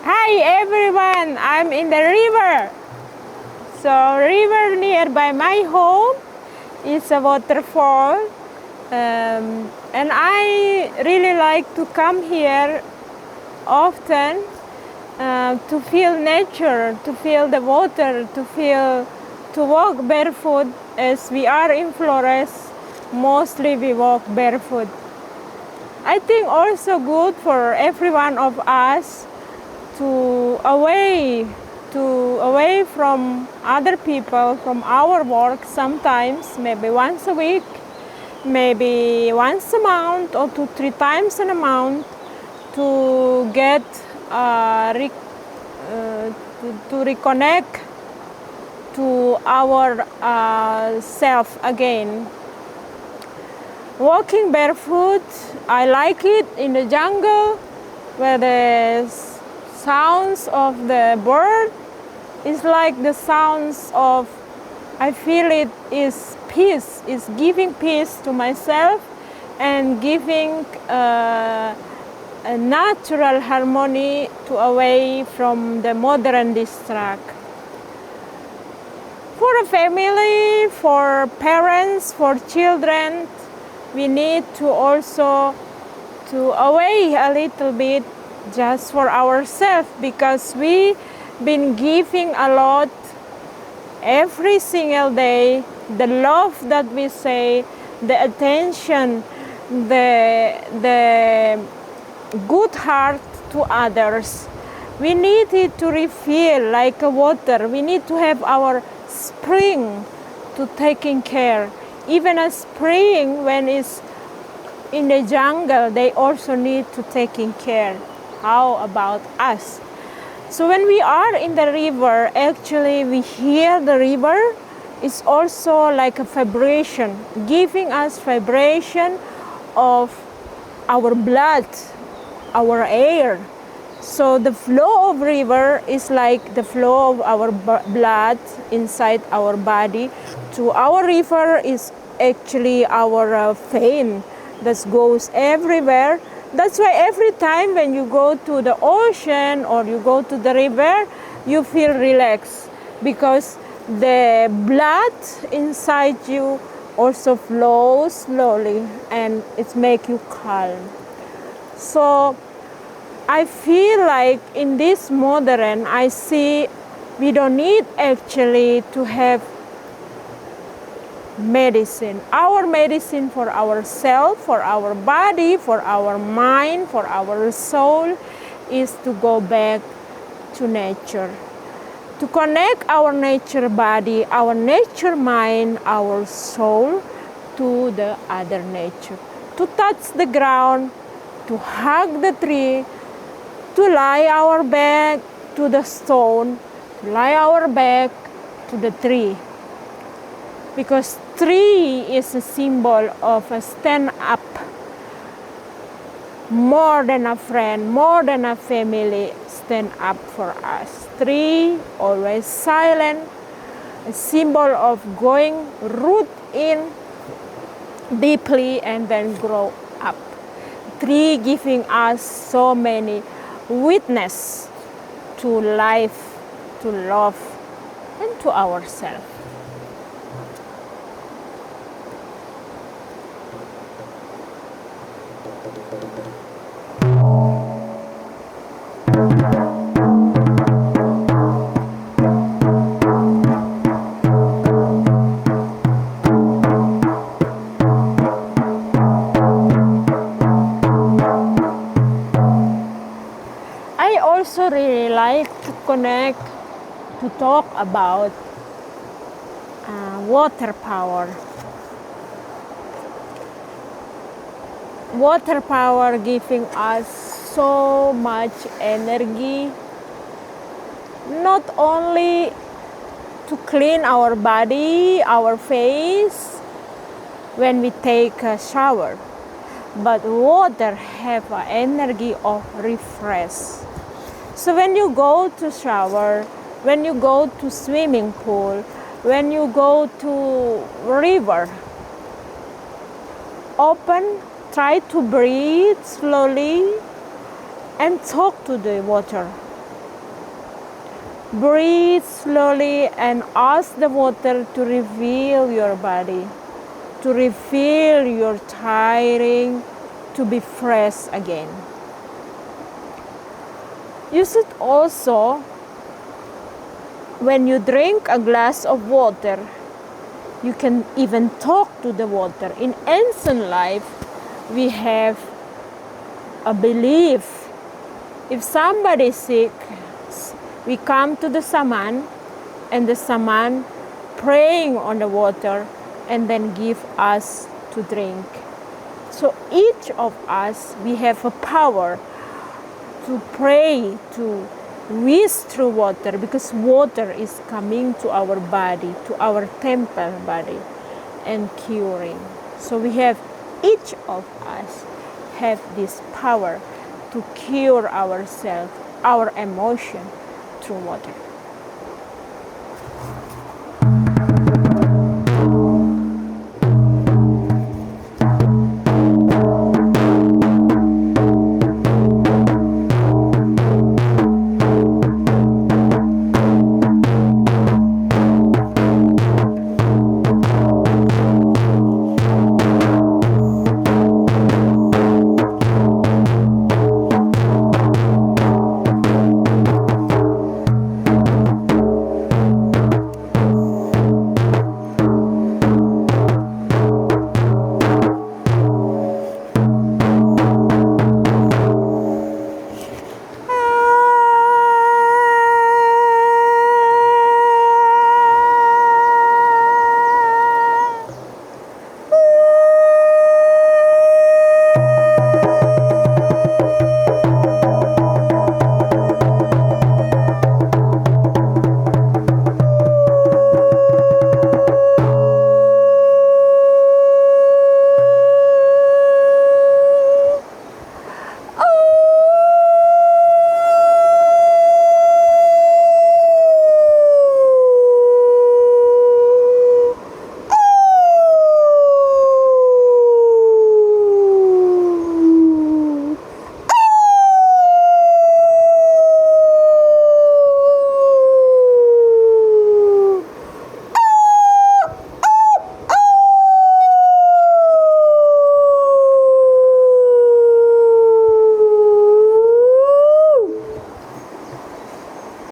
Hi everyone, I'm in the river. So river nearby my home is a waterfall, and I really like to come here often to feel nature, to feel the water, to walk barefoot. As we are in Flores, mostly we walk barefoot. I think also good for every one of us to away from other people, from our work sometimes, maybe once a week, maybe once a month or 2-3 times in a month, to get to reconnect to our self again. Walking barefoot, I like it in the jungle where the sounds of the bird is like the sounds of, I feel it is peace, is giving peace to myself and giving a natural harmony to away from the modern distract. For a family, for parents, for children, we need to also to away a little bit just for ourselves, because we been giving a lot every single day, the love that we say, the attention, the good heart to others. We need it to refill like a water. We need to have our spring to taking care. Even a spring, when it's in the jungle, they also need to taking care. How about us? So when we are in the river, actually we hear the river is also like a vibration, giving us vibration of our blood, our air. So the flow of river is like the flow of our blood inside our body. To our river is actually our vein that goes everywhere. That's why every time when you go to the ocean or you go to the river, you feel relaxed, because the blood inside you also flows slowly and it makes you calm. So I feel like in this modern, I see we don't need actually to have medicine. Our medicine for ourselves, for our body, for our mind, for our soul is to go back to nature. To connect our nature body, our nature mind, our soul to the other nature. To touch the ground, to hug the tree, to lie our back to the stone, to lie our back to the tree. Because tree is a symbol of a stand up, more than a friend, more than a family, stand up for us. Tree, always silent, a symbol of going root in deeply and then grow up. Tree giving us so many witness to life, to love, and to ourselves. I also really like to connect, to talk about water power. Water power giving us so much energy, not only to clean our body, our face when we take a shower, but water have an energy of refresh. So when you go to shower, when you go to swimming pool, when you go to river, open, try to breathe slowly and talk to the water. Breathe slowly and ask the water to refill your body, to refill your tiring, to be fresh again. You should also, when you drink a glass of water, you can even talk to the water. In ancient life, we have a belief. If somebody is sick, we come to the shaman, and the shaman praying on the water and then give us to drink. So each of us, we have a power to pray, to wish through water, because water is coming to our body, to our temple body, and curing. So we have, each of us have this power to cure ourselves, our emotion, through water.